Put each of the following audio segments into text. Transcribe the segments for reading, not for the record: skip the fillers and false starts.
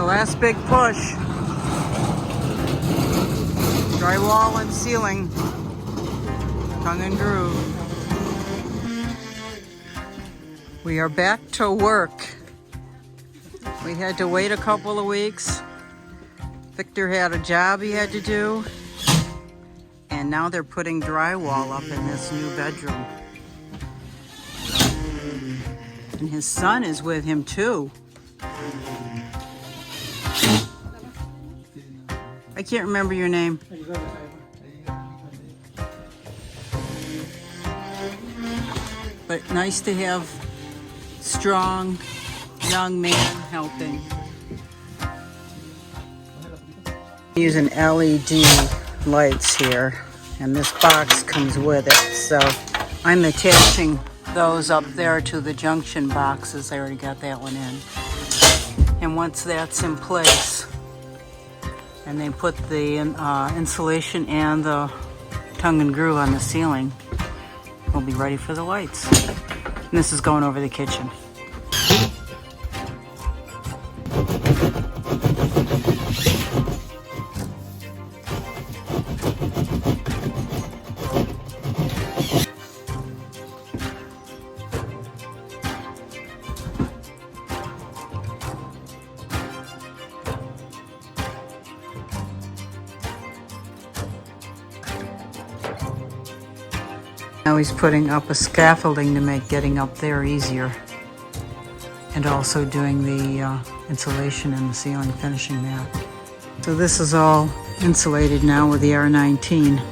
The last big push. Drywall and ceiling. Tongue and groove. We are back to work. We had to wait a couple of weeks. Victor had a job he had to do. And now they're putting drywall up in this new bedroom. And his son is with him too. I can't remember your name. But nice to have strong young man helping. Using LED lights here, and this box comes with it. So I'm attaching those up there to the junction boxes. I already got that one in. And once that's in place, and they put the insulation and the tongue and groove on the ceiling, we'll be ready for the lights. And this is going over the kitchen. Now he's putting up a scaffolding to make getting up there easier. And also doing the insulation in the ceiling, finishing that. So this is all insulated now with the R19.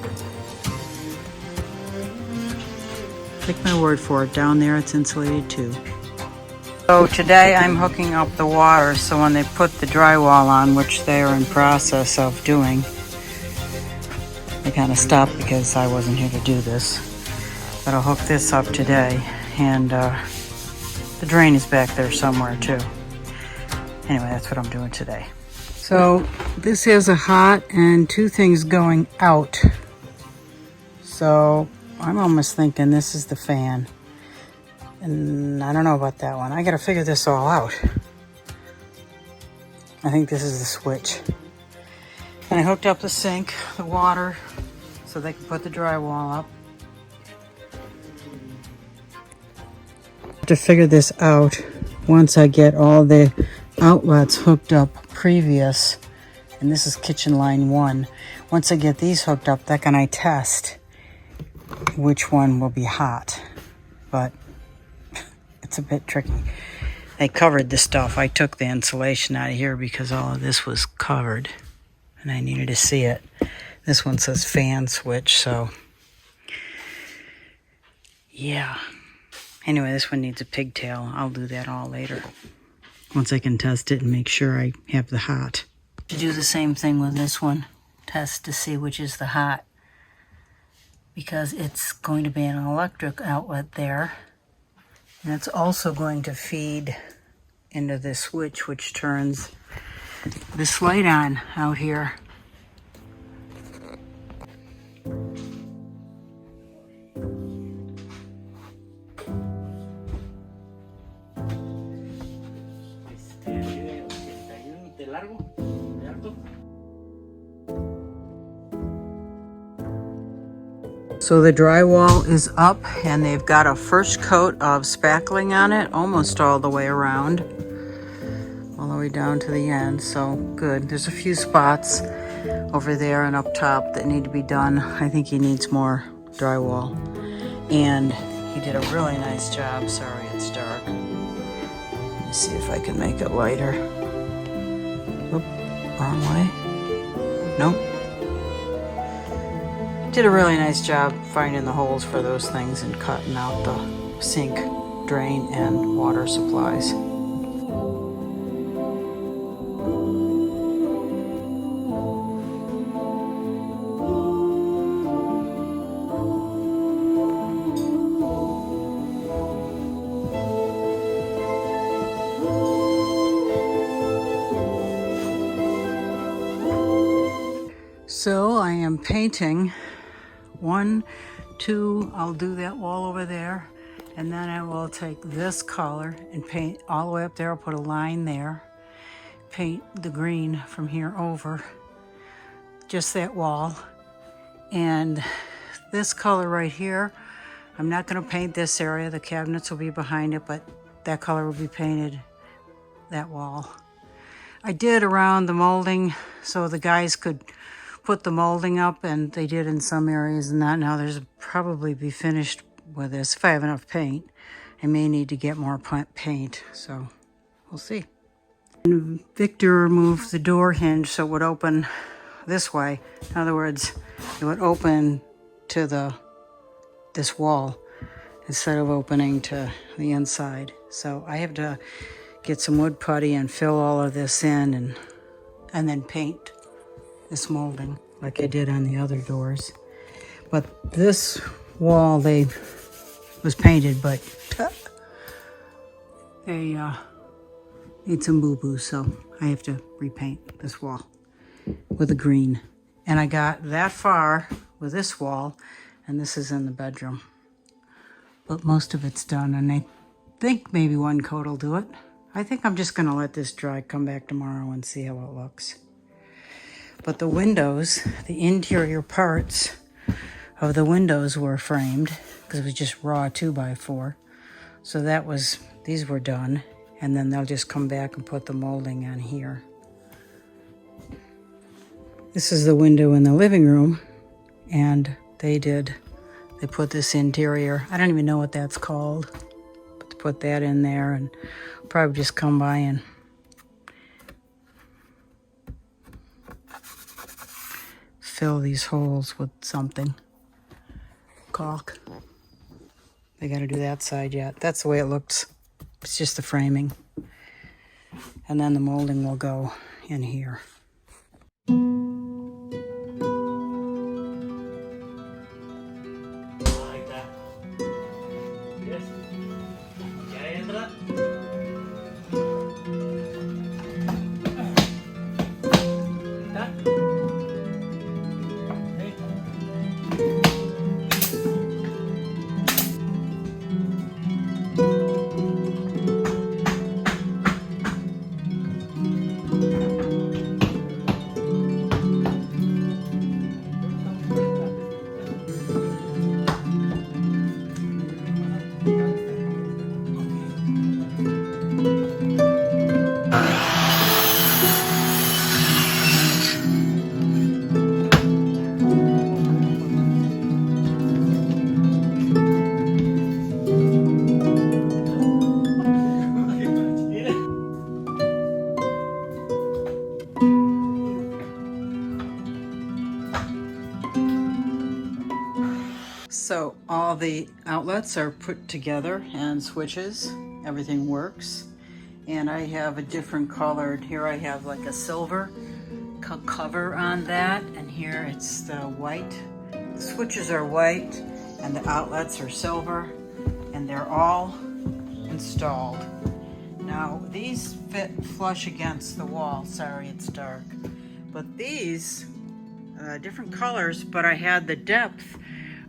Take my word for it, down there it's insulated too. So today I'm hooking up the water, so when they put the drywall on, which they are in process of doing, I kind of stopped because I wasn't here to do this. But I'll hook this up today, and the drain is back there somewhere too. Anyway, that's what I'm doing today. So this has a hot and two things going out. So I'm almost thinking this is the fan. And I don't know about that one. I gotta figure this all out. I think this is the switch. And I hooked up the sink, the water, so they can put the drywall up. To figure this out once I get all the outlets hooked up previous, and this is kitchen line 1. Once I get these hooked up, then can I test which one will be hot. But it's a bit tricky. They covered the stuff. I took the insulation out of here because all of this was covered and I needed to see it. This one says fan switch, so yeah. Anyway, this one needs a pigtail. I'll do that all later, once I can test it and make sure I have the hot. To do the same thing with this one, test to see which is the hot, because it's going to be an electric outlet there, and it's also going to feed into this switch, which turns this light on out here. So the drywall is up, and they've got a first coat of spackling on it, almost all the way around, all the way down to the end. So good. There's a few spots over there and up top that need to be done. I think he needs more drywall, and he did a really nice job. Sorry it's dark. Let me see if I can make it lighter. Oop, wrong way. Nope. Did a really nice job finding the holes for those things and cutting out the sink, drain, and water supplies. So I am painting 1, 2, I'll do that wall over there, and then I will take this color and paint all the way up there. I'll put a line there, paint the green from here over, just that wall. And this color right here, I'm not going to paint this area. The cabinets will be behind it, but that color will be painted that wall. I did around the molding so the guys could put the molding up, and they did in some areas and that. Now there's probably be finished with this. If I have enough paint, I may need to get more paint, so we'll see. And Victor moved the door hinge so it would open this way. In other words, it would open to this wall instead of opening to the inside. So I have to get some wood putty and fill all of this in and then paint this molding like I did on the other doors. But this wall was painted, but they need some boo-boo, so I have to repaint this wall with a green. And I got that far with this wall, and this is in the bedroom. But most of it's done, and I think maybe one coat will do it. I think I'm just gonna let this dry, come back tomorrow and see how it looks. But the windows, the interior parts of the windows were framed because it was just raw 2x4. So these were done, and then they'll just come back and put the molding on here. This is the window in the living room, and they put this interior, I don't even know what that's called, but to put that in there, and probably just come by and fill these holes with something. Caulk. They got to do that side yet. That's the way it looks. It's just the framing. And then the molding will go in here. So all the outlets are put together and switches, everything works. And I have a different colored, here I have like a silver cover on that, and here it's the white. The switches are white and the outlets are silver, and they're all installed. Now these fit flush against the wall, sorry it's dark. But these, different colors, but I had the depth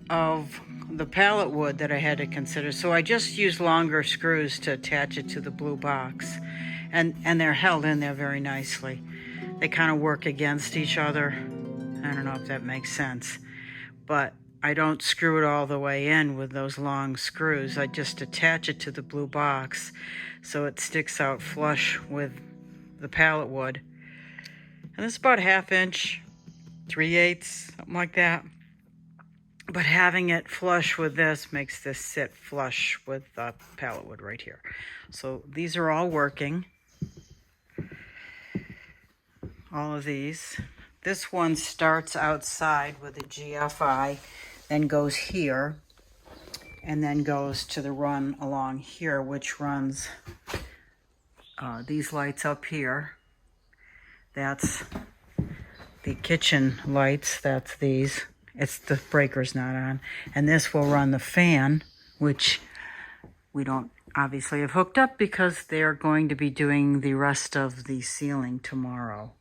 of the pallet wood that I had to consider. So I just used longer screws to attach it to the blue box. And they're held in there very nicely. They kind of work against each other. I don't know if that makes sense. But I don't screw it all the way in with those long screws. I just attach it to the blue box so it sticks out flush with the pallet wood. And it's about 1/2 inch, 3/8, something like that. But having it flush with this makes this sit flush with the pallet wood right here. So these are all working. All of these. This one starts outside with a GFI, then goes here, and then goes to the run along here, which runs these lights up here. That's the kitchen lights, that's these. It's the breaker's not on. And this will run the fan, which we don't obviously have hooked up because they're going to be doing the rest of the ceiling tomorrow.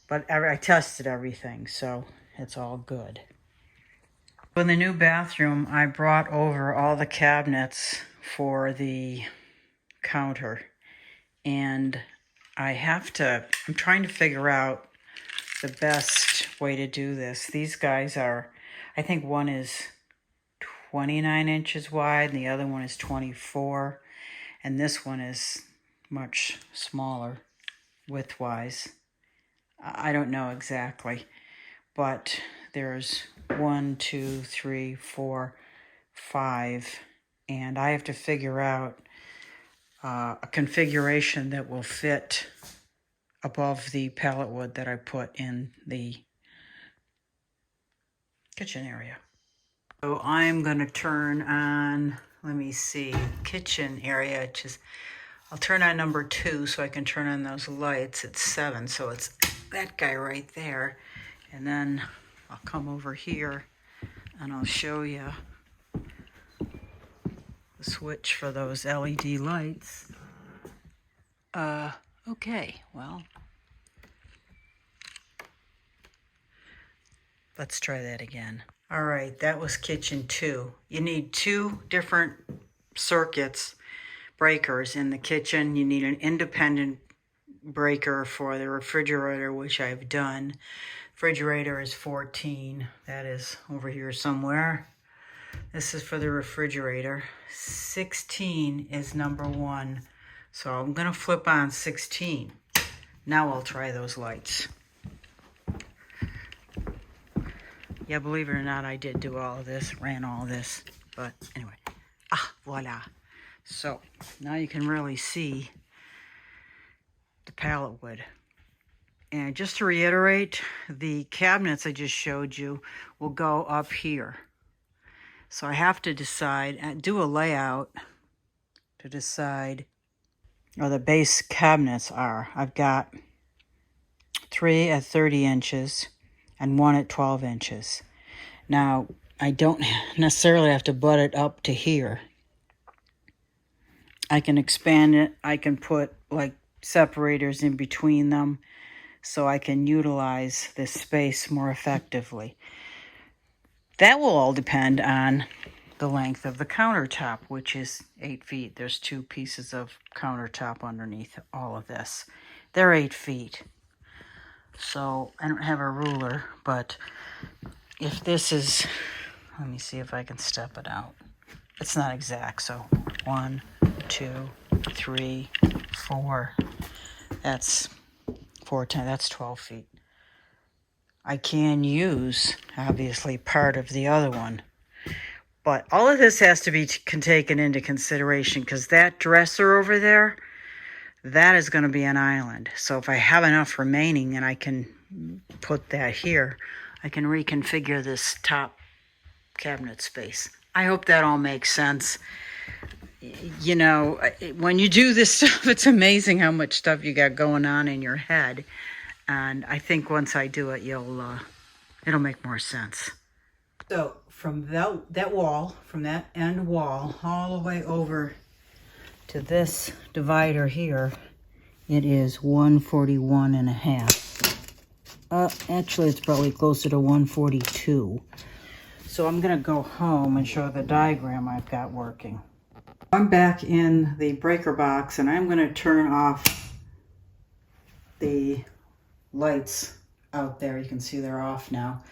But I tested everything, so it's all good. In the new bathroom, I brought over all the cabinets for the counter. And I'm trying to figure out the best way to do this. These guys are, I think one is 29 inches wide and the other one is 24. And this one is much smaller width-wise. I don't know exactly, but there's 1, 2, 3, 4, 5, and I have to figure out a configuration that will fit above the pallet wood that I put in the kitchen area. So I'm going to turn on, let me see, kitchen area, I'll turn on number 2 so I can turn on those lights. It's 7, so it's that guy right there. And then I'll come over here and I'll show you the switch for those LED lights. Okay, well, let's try that again. All right, that was kitchen 2. You need 2 different circuits, breakers in the kitchen. You need an independent breaker for the refrigerator, which I've done. Refrigerator is 14. That is over here somewhere. This is for the refrigerator. 16 is number 1. So I'm going to flip on 16. Now I'll try those lights. Yeah, believe it or not, I did do all of this, ran all of this. But anyway, voila. So now you can really see the pallet wood. And just to reiterate, the cabinets I just showed you will go up here. So I have to decide, and do a layout to decide where the base cabinets are. I've got 3 at 30 inches and 1 at 12 inches. Now, I don't necessarily have to butt it up to here. I can expand it. I can put like separators in between them so I can utilize this space more effectively. That will all depend on the length of the countertop, which is 8 feet. There's 2 pieces of countertop underneath all of this. They're 8 feet. So I don't have a ruler, but if this is, let me see if I can step it out. It's not exact, so 1, 2, 3, 4. That's 4, 10, that's 12 feet. I can use, obviously, part of the other one. But all of this has to be taken into consideration because that dresser over there, that is going to be an island. So if I have enough remaining and I can put that here, I can reconfigure this top cabinet space. I hope that all makes sense. You know, when you do this stuff, it's amazing how much stuff you got going on in your head. And I think once I do it, it'll make more sense. So from that wall, from that end wall, all the way over to this divider here, it is 141 and a half. Actually, it's probably closer to 142. So I'm going to go home and show the diagram I've got working. I'm back in the breaker box and I'm going to turn off the lights out there. You can see they're off now.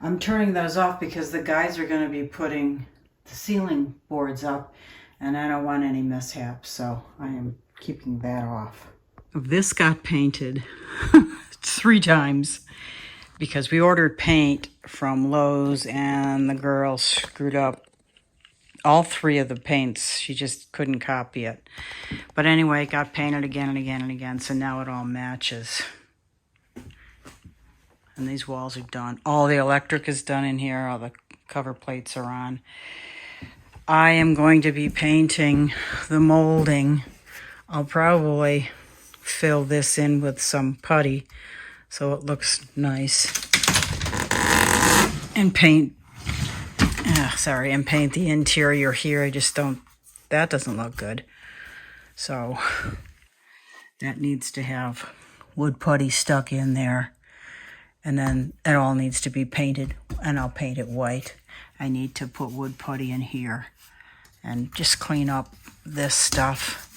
I'm turning those off because the guys are going to be putting the ceiling boards up and I don't want any mishaps, so I am keeping that off. This got painted 3 times because we ordered paint from Lowe's and the girl screwed up all 3 of the paints. She just couldn't copy it. But anyway, it got painted again and again and again, so now it all matches. And these walls are done. All the electric is done in here. All the cover plates are on. I am going to be painting the molding. I'll probably fill this in with some putty so it looks nice. And paint the interior here. That doesn't look good. So that needs to have wood putty stuck in there. And then it all needs to be painted, and I'll paint it white. I need to put wood putty in here and just clean up this stuff.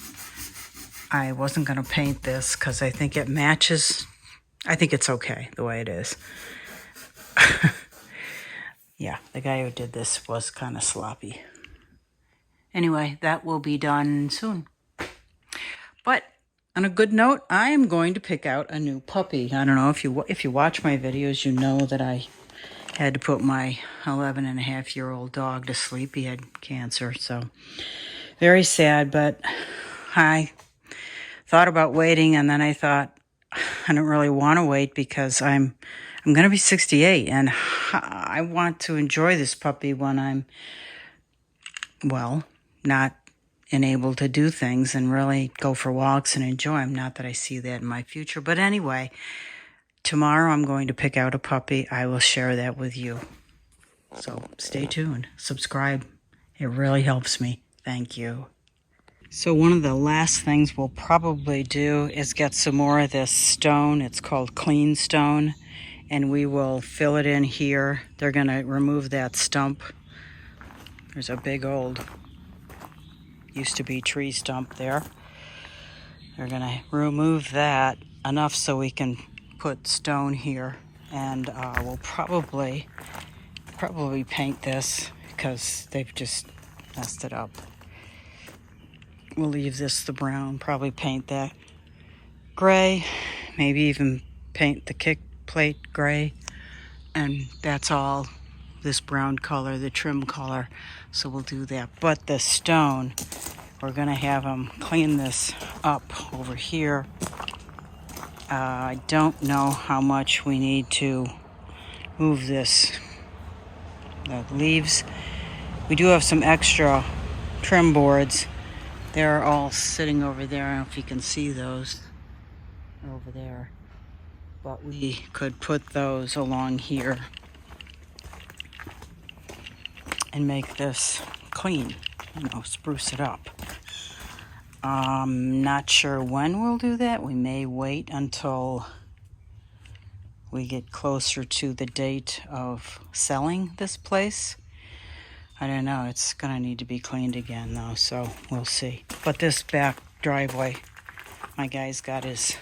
I wasn't going to paint this because I think it matches. I think it's okay the way it is. Yeah, the guy who did this was kind of sloppy. Anyway, that will be done soon. But on a good note, I am going to pick out a new puppy. I don't know if you watch my videos, you know that I had to put my 11-and-a-half-year-old dog to sleep. He had cancer, so very sad. But I thought about waiting, and then I thought I don't really want to wait because I'm going to be 68, and I want to enjoy this puppy when I'm, well, not enabled to do things and really go for walks and enjoy them. Not that I see that in my future. But anyway, tomorrow I'm going to pick out a puppy. I will share that with you. So stay tuned. Subscribe. It really helps me. Thank you. So one of the last things we'll probably do is get some more of this stone. It's called clean stone. And we will fill it in here. They're going to remove that stump. There's a big old, used to be tree stump there. They're going to remove that enough so we can put stone here. And we'll probably paint this because they've just messed it up. We'll leave this the brown, probably paint that gray, maybe even paint the kick plate gray, and that's all this brown color, the trim color, so we'll do that. But the stone, we're gonna have them clean this up over here. I don't know how much we need to move this, the leaves. We do have some extra trim boards. They're all sitting over there. I don't know if you can see those over there. But we could put those along here and make this clean, spruce it up. Not sure when we'll do that. We may wait until we get closer to the date of selling this place. I don't know. It's going to need to be cleaned again, though, so we'll see. But this back driveway, my guy's got his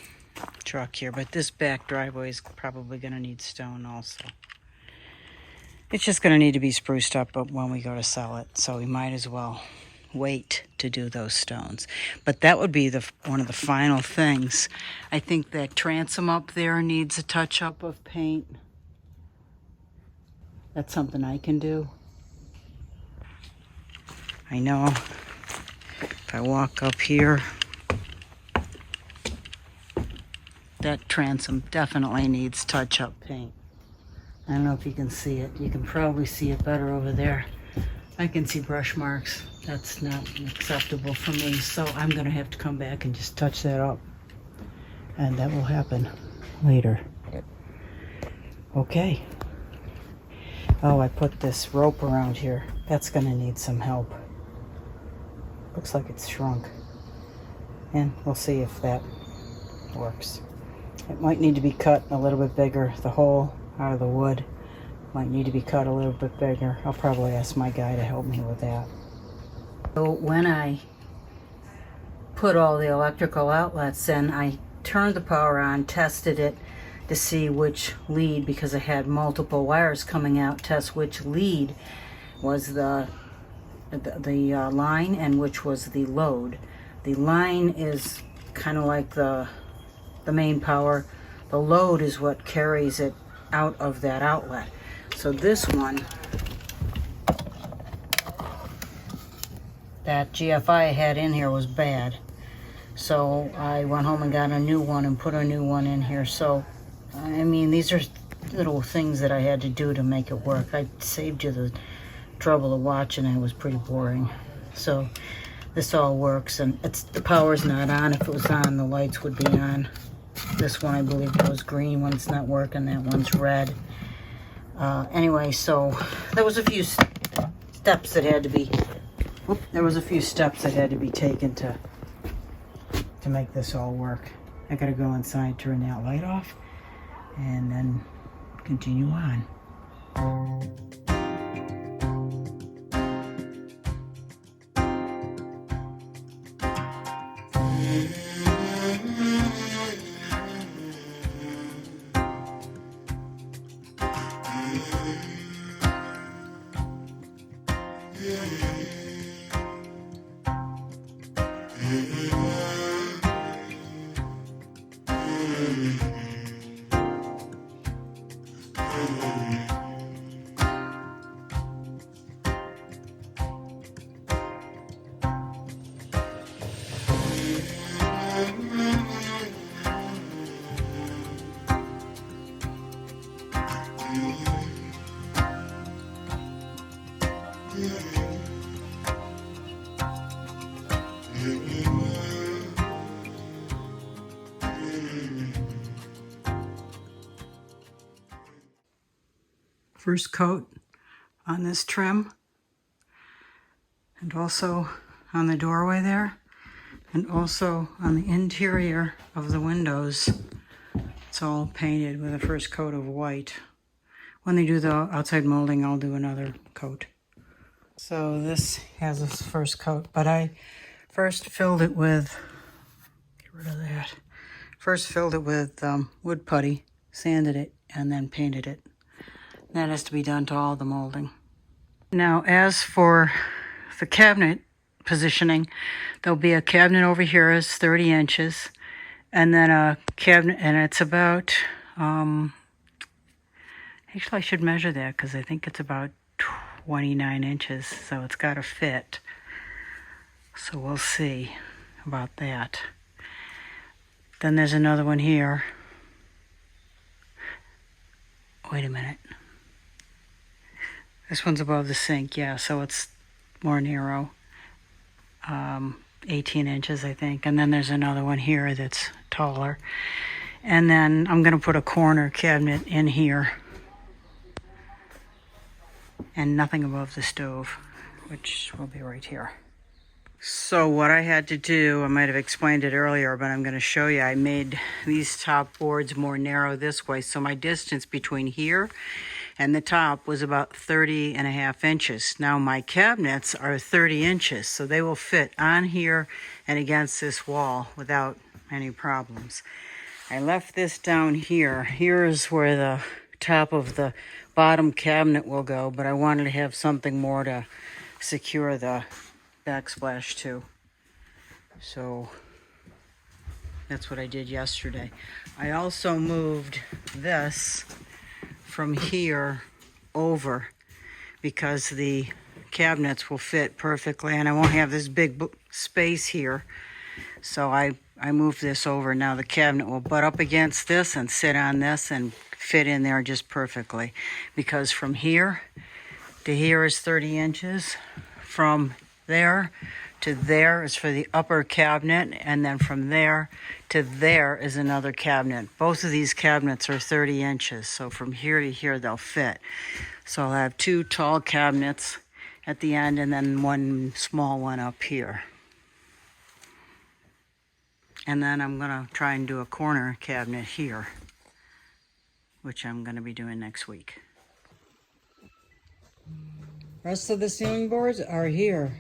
truck here, but this back driveway is probably going to need stone also. It's just going to need to be spruced up when we go to sell it, so we might as well wait to do those stones. But that would be one of the final things. I think that transom up there needs a touch-up of paint. That's something I can do. I know if I walk up here, that transom definitely needs touch-up paint. I don't know if you can see it. You can probably see it better over there. I can see brush marks. That's not acceptable for me, so I'm going to have to come back and just touch that up. And that will happen later. Okay. Oh, I put this rope around here. That's going to need some help. Looks like it's shrunk. And we'll see if that works. It might need to be cut a little bit bigger. The hole out of the wood might need to be cut a little bit bigger. I'll probably ask my guy to help me with that. So when I put all the electrical outlets in, I turned the power on, tested it to see which lead, because I had multiple wires coming out, test which lead was the line and which was the load. The line is kind of like the main power. The load is what carries it out of that outlet. So this one, that GFI I had in here was bad. So I went home and got a new one and put a new one in here. So, I mean, these are little things that I had to do to make it work. I saved you the trouble of watching, and it was pretty boring. So this all works, and the power's not on. If it was on, the lights would be on. This one I believe goes green when it's not working. That one's red. Anyway, so there was a few steps that had to be taken to make this all work. I gotta go inside, turn that light off, and then continue on. First coat on this trim, and also on the doorway there, and also on the interior of the windows. It's all painted with a first coat of white. When they do the outside molding, I'll do another coat. So this has a first coat, but I first filled it with, get rid of that, first filled it with wood putty, sanded it, and then painted it. That has to be done to all the molding. Now, as for the cabinet positioning, there'll be a cabinet over here is 30 inches, and then a cabinet, and it's about, actually I should measure that because I think it's about 29 inches, so it's got to fit. So we'll see about that. Then there's another one here. Wait a minute. This one's above the sink, yeah, so it's more narrow. 18 inches, I think. And then there's another one here that's taller. And then I'm going to put a corner cabinet in here. And nothing above the stove, which will be right here. So what I had to do, I might have explained it earlier, but I'm going to show you. I made these top boards more narrow this way, so my distance between here and the top was about 30.5 inches. Now my cabinets are 30 inches, so they will fit on here and against this wall without any problems. I left this down here. Here is where the top of the bottom cabinet will go, but I wanted to have something more to secure the backsplash to. So that's what I did yesterday. I also moved this from here over because the cabinets will fit perfectly and I won't have this big space here. So I moved this over. Now the cabinet will butt up against this and sit on this and fit in there just perfectly, because from here to here is 30 inches. From there to there is for the upper cabinet, and then from there to there is another cabinet. Both of these cabinets are 30 inches, so from here to here they'll fit. So I'll have two tall cabinets at the end and then one small one up here. And then I'm gonna try and do a corner cabinet here, which I'm gonna be doing next week. Rest of the ceiling boards are here.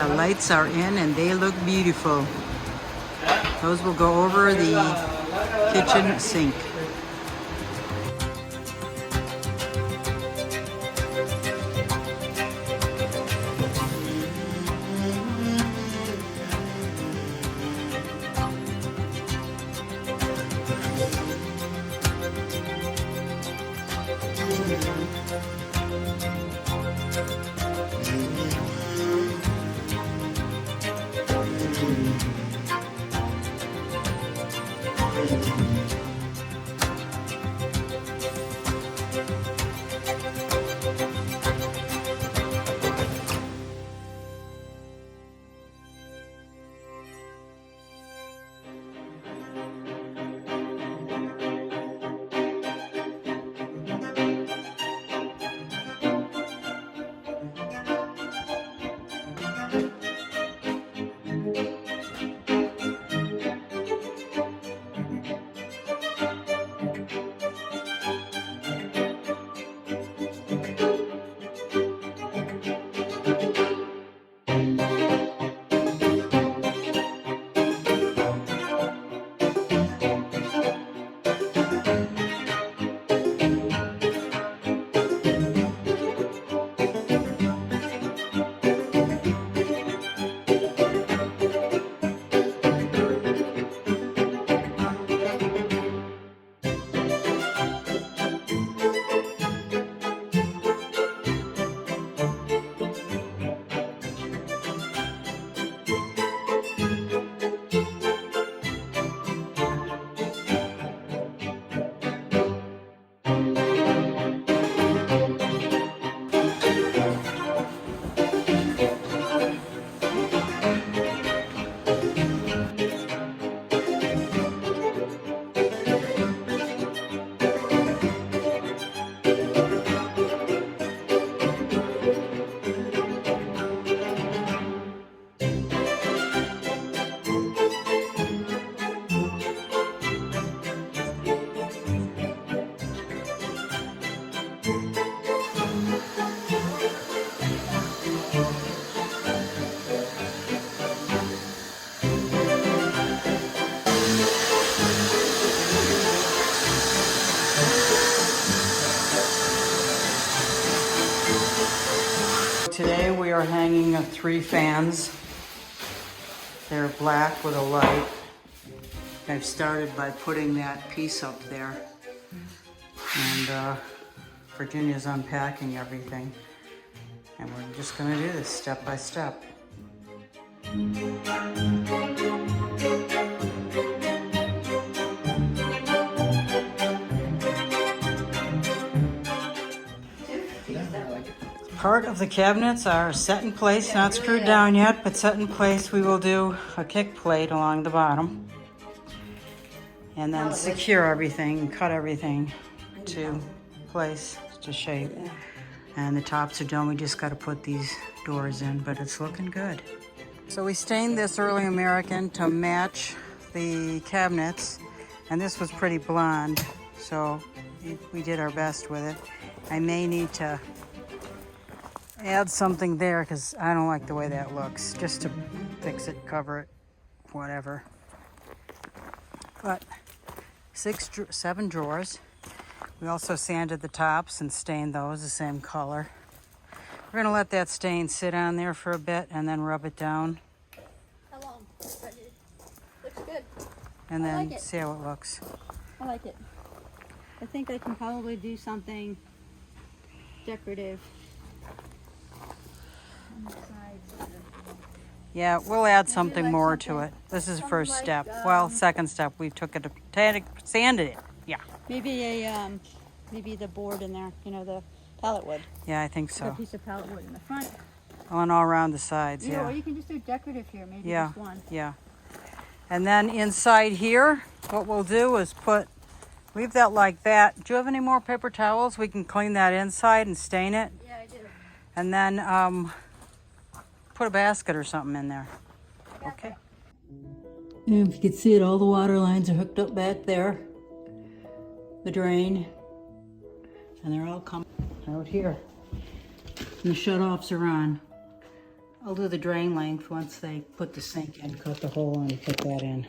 The lights are in and they look beautiful. Those will go over the kitchen sink. Today we are hanging 3 fans. They're black with a light. I've started by putting that piece up there. And Virginia's unpacking everything. And we're just gonna do this step by step. Part of the cabinets are set in place, not screwed down yet, but set in place. We will do a kick plate along the bottom and then secure everything, cut everything to place, to shape. And the tops are done. We just got to put these doors in, but it's looking good. So we stained this early American to match the cabinets, and this was pretty blonde, so we did our best with it. I may need to add something there because I don't like the way that looks, just to fix it, cover it, whatever. But 7 drawers. We also sanded the tops and stained those the same color. We're gonna let that stain sit on there for a bit and then rub it down. How long? Looks good. And then like see how it looks. I like it. I think I can probably do something decorative. Yeah, we'll add something more to it. This is the first step. Well, second step, we took it, sanded it. Yeah. Maybe maybe the board in there, you know, the pallet wood. Yeah, I think so. A piece of pallet wood in the front. Oh, and all around the sides, Yeah, yeah. or you can just do decorative here, maybe just one. Yeah. And then inside here, what we'll do is leave that like that. Do you have any more paper towels? We can clean that inside and stain it. Yeah, I do. And then put a basket or something in there. Okay. And if you can see it, all the water lines are hooked up back there. The drain. And they're all coming out here. And the shut-offs are on. I'll do the drain length once they put the sink in, cut the hole and put that in.